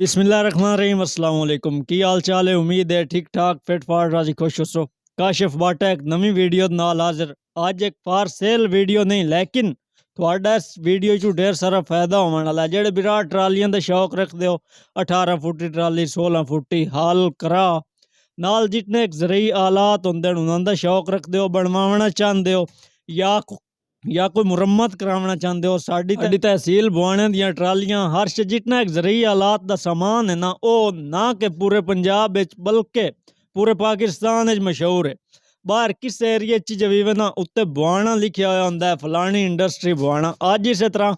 बिस्मिल्लाहिर्रहमानिर्रहीम अस्सलाम वालेकुम की हाल चाल है। उम्मीद है ठीक ठाक फिट फाट राजी खुश हो। काशिफ बाटा एक नवी वीडियो नाल हाजिर। आज एक फार सेल वीडियो नहीं लेकिन ਤੁਹਾਡਾ इस वीडियो चू ढेर सारा फायदा होने वाला है। जेडे विराट ट्रालियां दा शौक रखते हो 18 फुटी ट्राली 16 फुटी हाल करा नाल जितने जरिए आलात होंगे उन्होंने शौक रखते हो बनवाना चाहते हो या कोई मुरम्मत कराना चाहते हो साड़ी तहसील बुआने दियां ट्रालियां हर जितना एक जरिए आलात का समान है ना वो ना कि पूरे पंजाब बल्कि पूरे पाकिस्तान मशहूर है। बाहर किस एरिए च भी ना उत्ते बुआना लिखा हुआ होंगे फलानी इंडस्ट्री बुआना। अज इस तरह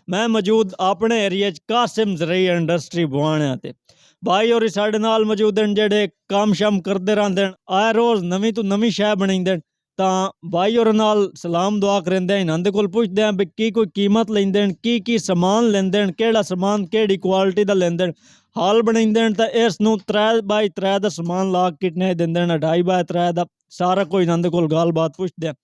मैं मौजूद अपने एरिए कासिम जरिए इंडस्ट्री बुआने ते भाई और साढ़े नाल मौजूद हैं जेडे काम शाम करते रहते हैं आए रोज़ नवी तो नवी शै बनाते हैं। तो भाई और नाल सलाम दुआ करेंदे हैं इन्हां दे कोल पुछदे हैं भी की कोई कीमत लेंदे हैं की समान लेंदे हैं केड़ा समान केड़ी क्वालिटी दा लेंदे हैं हाल बनाइंदे हैं। तो इस नूं 3x3 दा समान ला कितने देंदे हैं 2.5x3 दा सारा कोई इन्हां दे कोल गल बात पुछदे हैं।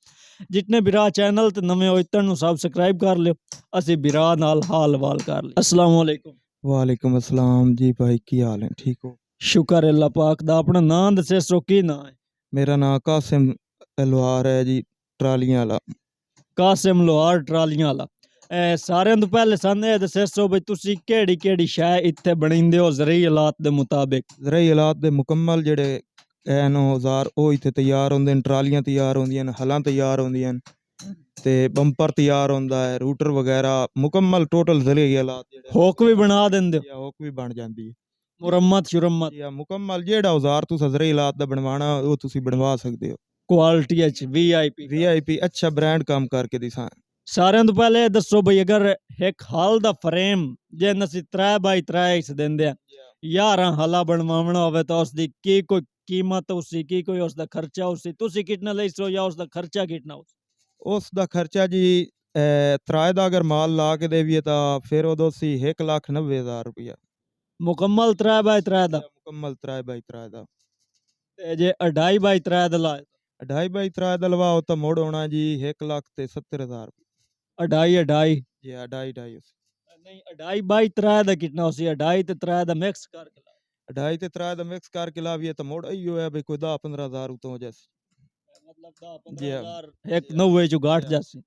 जितने बिरा चैनल ते नवे हो इतन सब्सक्राइब कर लियो असी बिरा नाल हाल वाल कर लियो। अस्सलाम वालेकुम। वालेकुम अस्सलाम जी भाई की हाल है ठीक हो? शुक्र अल्लाह पाक दा। अपना नाम दसे सो की नाम है? मेरा नाम कासिम लोहार है जी ट्रालियां वाला। कासिम लोहार ट्रालियां वाला। सारे तो पहले सन ये दसो भी तुसी केड़ी केड़ी शै इत्थे बनाइंदे हो जरिए हालात दे मुताबिक? जरिए हालात दे मुकम्मल जेड़े हैन औजार ओ इत्थे तैयार होंदे न। ट्रालियां तैयार होंदियां न हलां तैयार होंदियां न ते बंपर तैयार होंदा है रूटर वगैरह मुकम्मल टोटल जरिए हालात जेड़े होक भी बना देंदे हो? होक भी बन जांदी है मुरम्मत शुरम्मत या मुकम्मल जेड़ा औजार तुस जरिए हालात दा बनवाना वो तुसी बनवा सकदे हो क्वालिटी एच वीआईपी अच्छा ब्रांड काम करके दिसा। सारे तो पहले दसो भाई अगर एक हाल दा फ्रेम जे नसी 3x3 इस देंदे 11 हाला बनवाना होवे तो उसदी की कोई कीमत उसी की कोई उसदा खर्चा उसी तुसी कितना लई सो या उसदा खर्चा कितना उसदा खर्चा जी त्राए दा अगर माल ला के देविए तो फिर उदो सी 1,90,000 रुपया मुकम्मल 3x3 दा। मुकम्मल 3x3 दा। ते जे 2.5x3 दा लाए 2.5x3 दा लवाओ तो मोड़ होना जी 1,70,000 2.5 जी 2.5 नहीं 2.5x3 दा कितना उसी 2.5 ते 3 दा मिक्स करके 2.5 ते 3 दा मिक्स करके लाविए तो मोड़ इयो है भाई कोई 10-15,000 तो हो जासी मतलब 10-15,000 एक 90 चो गाठ जासी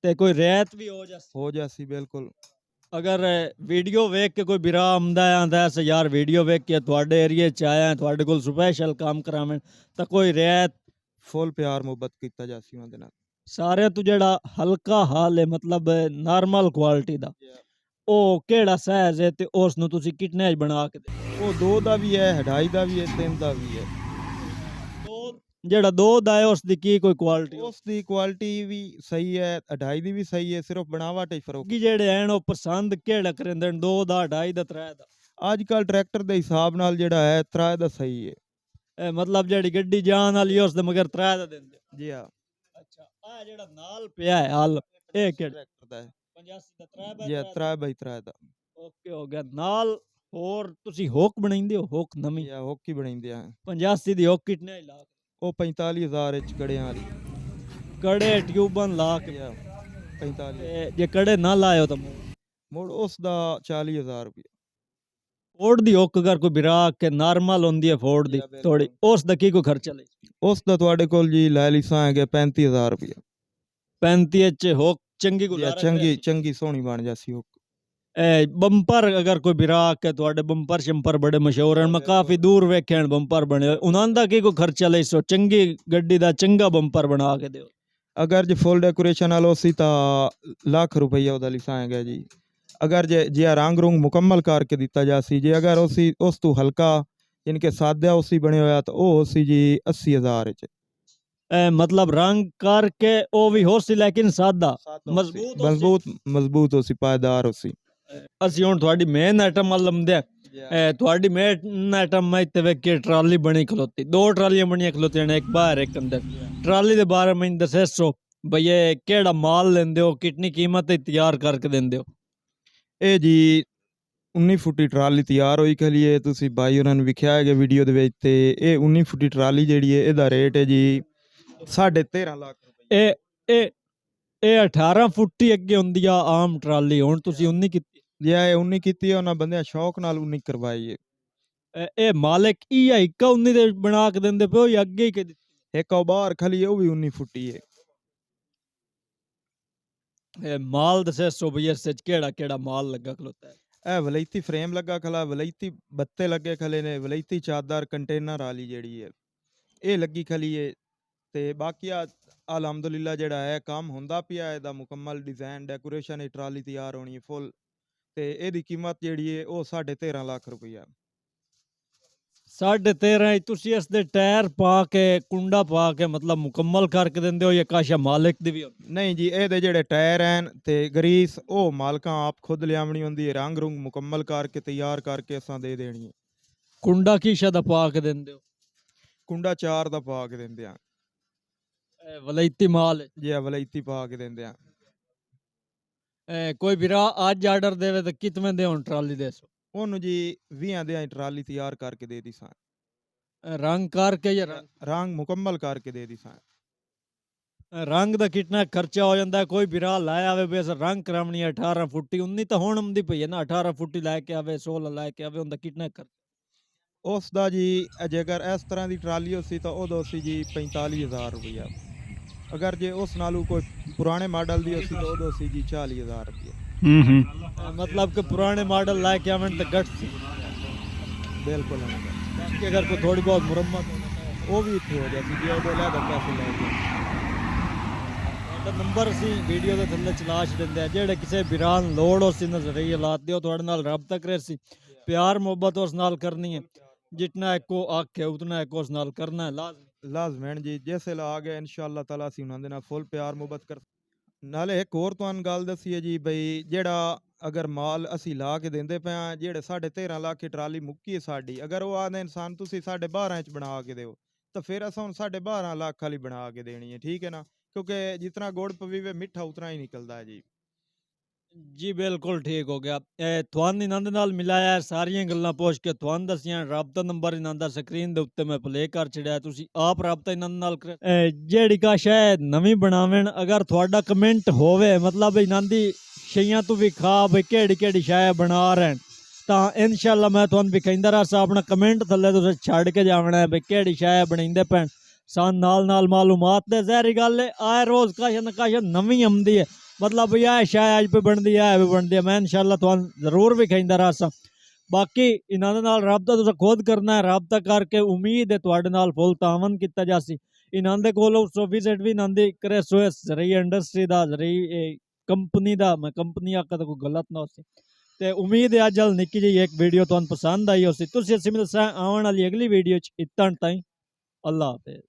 ते कोई रियायत भी हो जासी बिल्कुल। अगर वीडियो वेख के कोई बिरा आमदा है यार वीडियो वेख के थोड़े एरिए च आया है थोड़े कोल स्पेशल काम करावें तो कोई रियायत फुल प्यार मुहब्बत किया जासी उनदे नाल। सारे तो जेड़ा हल्का हाल है मतलब नॉर्मल क्वालिटी दा ओ केड़ा साइज है ते उस नु तुसी कितने च बना के दे? वो 2 दा भी है 2.5 दा भी है 3 दा भी है। जेड़ा 2 दा है उसदी की कोई क्वालिटी? उसदी क्वालिटी भी सही है 2.5 दी भी सही है सिर्फ बनावट ही फर्क कि जेड़े हैं ओ पसंद केड़ा करेंदे 2 दा 2.5 दा 3 दा? आजकल ट्रैक्टर के हिसाब नाल जेड़ा है 3 दा सही है। मतलब जेड़ी गड्डी जान वाली है उसदे मगर 3 दा देंदे? जी हां। अच्छा आ जेड़ा नाल पिया है हाल ए केड़ा ट्रैक्टर दा है 85 दा 3 जी 3x3 दा। ओके हो गया नाल और तुसी होक बनाइंदे हो होक नवी या होकी बनाइंदे हैं 85 दी होक कितने लाख? वो 45,000 च कड़ियां वाली कड़े ट्यूबन लाख या 45 जे कड़े ना लायो तो मोड़ उसदा 40,000 रुपया। फोर्ड दी होक अगर कोई बिरा के नॉर्मल होंदी है फोर्ड दी थोड़ी उस दा की कोई खर्चा ले? उसदा तुहाडे कोल जी लै लीसा है 35,000 रुपया। 35 च होक चंगी गुजारा चंगी सोहनी बन जासी होक। बंपर अगर कोई बिरा के थोड़े बंपर शंपर बड़े मशहूर हैं मैं काफी दूर वेखे बंपर बने उन्होंने दा की कोई खर्चा ले सो चंगी गड्डी दा चंगा बंपर बना के दो? अगर जे फुल डेकोरेशन वालो सी ता लाख रुपया ओदा लिसाएगा जी। अगर जे रंग रूंग मुकम्मल करके दिता जासी जे अगर उस तू हल्का इनके सादा उसी बने होया तो वो उसी जी 80,000 च। मतलब रंग करके वो भी हो सी लेकिन सादा मजबूत उसी पायदार उसी। ਅਸੀਂ ਹੁਣ ਤੁਹਾਡੀ ਮੇਨ ਆਈਟਮ ਵੱਲ ਲੰਮਦੇ ਆ ਤੁਹਾਡੀ ਮੇਨ ਆਈਟਮ ਮੈਂ ਇੱਥੇ ਵੇਖ ਕੇ ਟਰਾਲੀ ਬਣੀ ਖਲੋਤੀ 2 ਟਰਾਲੀਆਂ ਬਣੀਆਂ ਖਲੋਤੀਆਂ ਨੇ ਇੱਕ ਬਾਹਰ ਇੱਕ ਅੰਦਰ ਟਰਾਲੀ ਦੇ ਬਾਰੇ ਮੈਨੂੰ ਦੱਸੋ ਭਈ ਇਹ ਕਿਹੜਾ ਮਾਲ ਲੈਂਦੇ ਹੋ ਕਿੰਨੀ ਕੀਮਤ ਤੇ ਤਿਆਰ ਕਰਕੇ ਦਿੰਦੇ ਹੋ? ਇਹ ਜੀ 19 ਫੁੱਟੀ ਟਰਾਲੀ ਤਿਆਰ ਹੋਈ ਕੇ ਲਈ ਤੁਸੀਂ ਬਾਈ ਉਹਨਾਂ ਨੂੰ ਵਿਖਿਆ ਹੈਗਾ ਵੀਡੀਓ ਦੇ ਵਿੱਚ ਤੇ ਇਹ 19 ਫੁੱਟੀ ਟਰਾਲੀ ਜਿਹੜੀ ਹੈ ਇਹਦਾ ਰੇਟ ਹੈ ਜੀ 13.5 ਲੱਖ ਰੁਪਏ। ਇਹ 18 ਫੁੱਟੀ ਅੱਗੇ ਹੁੰਦੀ ਆ ਆਮ ਟਰਾਲੀ ਹੁਣ ਤੁਸੀਂ 19 ਕੀਤੀ ਜੇ ਇਹ 19 ਕੀਤੀ ਹੈ ਉਹਨਾਂ ਬੰਦਿਆਂ ਸ਼ੌਕ ਨਾਲ 19 ਕਰਵਾਈ ਹੈ। ਇਹ ਮਾਲਿਕ ਹੀ ਆ ਇੱਕਾ 19 ਦੇ ਬਣਾ ਕੇ ਦਿੰਦੇ ਪਿਓ ਜਾਂ ਅੱਗੇ ਹੀ ਕਿ ਇੱਕ ਉਹ ਬਾਹਰ ਖਲੀ ਹੈ, ਉਹ ਵੀ 19 ਫੁੱਟੀ ਹੈ। ਮਾਲ ਦਸੇ ਸੋ ਬਈ ਇਸ ਚ ਕਿਹੜਾ ਮਾਲ ਲੱਗਾ ਖਲੋਤਾ ਹੈ। ਇਹ ਵਲੈਤੀ ਫਰੇਮ ਲੱਗਾ ਖਲਾ, ਵਲੈਤੀ ਬੱਤੇ ਲੱਗੇ ਖਲੇ ਨੇ, ਵਲੈਤੀ ਚਾਦਰ ਕੰਟੇਨਰ ਵਾਲੀ ਜਿਹੜੀ ਹੈ ਇਹ ਲੱਗੀ ਖਲੀ ਹੈ। ਤੇ ਬਾਕੀ ਅਲਹਮਦੁਲਿਲਾ ਜਿਹੜਾ ਹੈ ਕੰਮ ਹੁੰਦਾ ਪਿਆ, ਇਹਦਾ ਮੁਕੰਮਲ ਡਿਜ਼ਾਈਨ ਡੈਕੋਰੇਸ਼ਨ ਇਹ ਟਰਾਲੀ ਤਿਆਰ ਹੋਣੀ ਹੈ ਫੁੱਲ। ਤੇ ਇਹਦੀ ਕੀਮਤ ਜਿਹੜੀ ਹੈ ਉਹ 13.5 ਲੱਖ ਰੁਪਈਆ। 13.5 ਤੁਸੀਂ ਇਸ ਦੇ ਟਾਇਰ ਪਾ ਕੇ ਕੁੰਡਾ ਪਾ ਕੇ ਮਤਲਬ ਮੁਕੰਮਲ ਕਰਕੇ ਦਿੰਦੇ ਹੋ ਜਾਂ ਕਾਸ਼ਾ ਮਾਲਿਕ ਦੀ ਵੀ ਨਹੀਂ ਜੀ, ਇਹਦੇ ਜਿਹੜੇ ਟਾਇਰ ਹਨ ਤੇ ਗਰੀਸ ਉਹ ਮਾਲਕਾਂ ਆਪ ਖੁਦ ਲਿਆਵਣੀ ਹੁੰਦੀ ਹੈ, ਰੰਗ ਰੁੰਗ ਮੁਕੰਮਲ ਕਰਕੇ ਤਿਆਰ ਕਰਕੇ ਅਸਾਂ ਦੇ ਦੇਣੀ ਹੈ। ਕੁੰਡਾ ਕੀਸ਼ਾ ਦਾ ਪਾ ਕੇ ਦਿੰਦੇ ਹੋ? ਕੁੰਡਾ 4 ਦਾ ਪਾ ਕੇ ਦਿੰਦੇ ਆ ਵਲੈਤੀ ਮਾਲ ਜੀ, ਵਲੈਤੀ ਪਾ ਕੇ ਦਿੰਦੇ ਆ। ਕੋਈ ਵੀਰਾ ਅੱਜ ਆਰਡਰ ਦੇਵੇ ਤਾਂ ਕਿਤਵੇਂ ਦੇ ਹੁਣ ਟਰਾਲੀ ਦੇ ਸੋ ਉਹਨੂੰ ਜੀ 20 ਦੇ ਟਰਾਲੀ ਤਿਆਰ ਕਰਕੇ ਦੇ ਦੀ ਸਾਂ, ਰੰਗ ਕਰਕੇ ਜਾਂ ਰੰਗ ਮੁਕੰਮਲ ਕਰਕੇ ਦੇ ਦੀ ਸਾਂ। ਰੰਗ ਦਾ ਕਿੰਨਾ ਖਰਚਾ ਹੋ ਜਾਂਦਾ? ਕੋਈ ਵੀਰਾ ਲਾਇਆ ਆਵੇ ਬਸ ਰੰਗ ਕਰਾਵਣੀ 18 ਫੁੱਟੀ 19 ਤਾਂ ਹੁਣ ਆਉਂਦੀ ਪਈ ਹੈ ਨਾ, 18 ਫੁੱਟੀ ਲੈ ਕੇ ਆਵੇ 16 ਲੈ ਕੇ ਆਵੇ, ਉਹਦਾ ਕਿੰਨਾ ਖਰਚਾ? ਉਸ ਦਾ ਜੀ ਜੇਕਰ ਇਸ ਤਰ੍ਹਾਂ ਦੀ ਟਰਾਲੀ ਸੀ ਤਾਂ ਉਦੋਂ ਸੀ ਜੀ 45,000 ਰੁਪਈਆ। ਅਗਰ ਜੇ ਉਸ ਨਾਲੋਂ ਕੋਈ ਪੁਰਾਣੇ ਮਾਡਲ ਦੀ ਸੀ ਤਾਂ ਉਦੋਂ ਸੀ ਜੀ 40,000 ਰੁਪਈਆ। मतलब कि पुराने मॉडल ला के आवन तो गट सी बिल्कुल कि अगर कोई थोड़ी बहुत मुरम्मत हो वो भी इतनी हो जाती जी, वो ले पैसे ले नंबर सी वीडियो के थल्ले चला छड़िंदे जेड़े किसी बिरान लोड़ हो सी नजरिए हालात दियो थोड़े नाल रब्ता करे सी, प्यार मोहब्बत उस नाल करनी है, जितना एको आख है उतना एको उस नाल करना है लाजमन जी। जैसे आ गए इंशाअल्लाह ताला सी उन्हां दे नाल फुल प्यार मोहब्बत कर। ਨਾਲੇ ਇੱਕ ਹੋਰ ਤੁਹਾਨੂੰ ਗੱਲ ਦੱਸੀਏ ਜੀ ਬਈ ਜਿਹੜਾ ਅਗਰ ਮਾਲ ਅਸੀਂ ਲਾ ਕੇ ਦਿੰਦੇ ਪਏ ਹਾਂ, ਜਿਹੜੇ 13.5 ਲੱਖ ਦੀ ਟਰਾਲੀ ਮੁੱਕੀ ਹੈ ਸਾਡੀ, ਅਗਰ ਉਹ ਆਦੇ ਇਨਸਾਨ ਤੁਸੀਂ 12.5 ਚ ਬਣਾ ਕੇ ਦਿਓ ਤਾਂ ਫਿਰ ਅਸਾਂ ਹੁਣ 12.5 ਲੱਖ ਵਾਲੀ ਬਣਾ ਕੇ ਦੇਣੀ ਹੈ, ਠੀਕ ਹੈ ਨਾ, ਕਿਉਂਕਿ ਜਿਤਨਾ ਗੁੜ ਪਵੀਵੇ ਮਿੱਠਾ ਉਤਨਾ ਹੀ ਨਿਕਲਦਾ ਹੈ ਜੀ। जी बिल्कुल ठीक हो गया। तुहान इन्हां दे नाल मिलाया सारियां गल्लां पुछ के तुहान दसियां, राबता नंबर इन्हां दा स्क्रीन दे उत्ते मैं प्ले कर छड़िया, तुसी आप राबता इन्हां नाल कर। जेड़ी का शै नवीं बनावेन, अगर तुहाडा कमेंट होवे मतलब इन्हां दी शैयां तू भी खा बई केड़ी शै बना रहे तां इंशाअल्लाह मैं तुहान विखाइंदा रहां, अपना कमेंट थल्ले तुसें छड़ के जावना है बई केड़ी शै बनाइंदे पैन, सान नाल मालूमात दे। ज़ाहिर गल है आए रोज काश न काश नवीं आमदी है, मतलब भई यह शाय अज पे बनती है भी बनती है, मैं इंशाअल्लाह तुहानू जरूर विखाइंदा रहां। बाकी इन्हां दे नाल राबता तुसीं खुद करना है, राबता करके उम्मीद है तुहाडे नाल फुल तावन कीता जासी। इन्हां दे कोलों सो विजिट भी इन्हां दी करे सो जरिए इंडस्ट्री दा जरिए कंपनी दा, मैं कंपनी आखा तो कोई गलत ना होसी। ते उम्मीद है अज निक्की जी एक वीडियो तुहानू पसंद आई होसी। तुसीं असीं मिलसां आउण वाली अगली वीडियो च, इत्तण ताईं अल्लाह हाफिज़।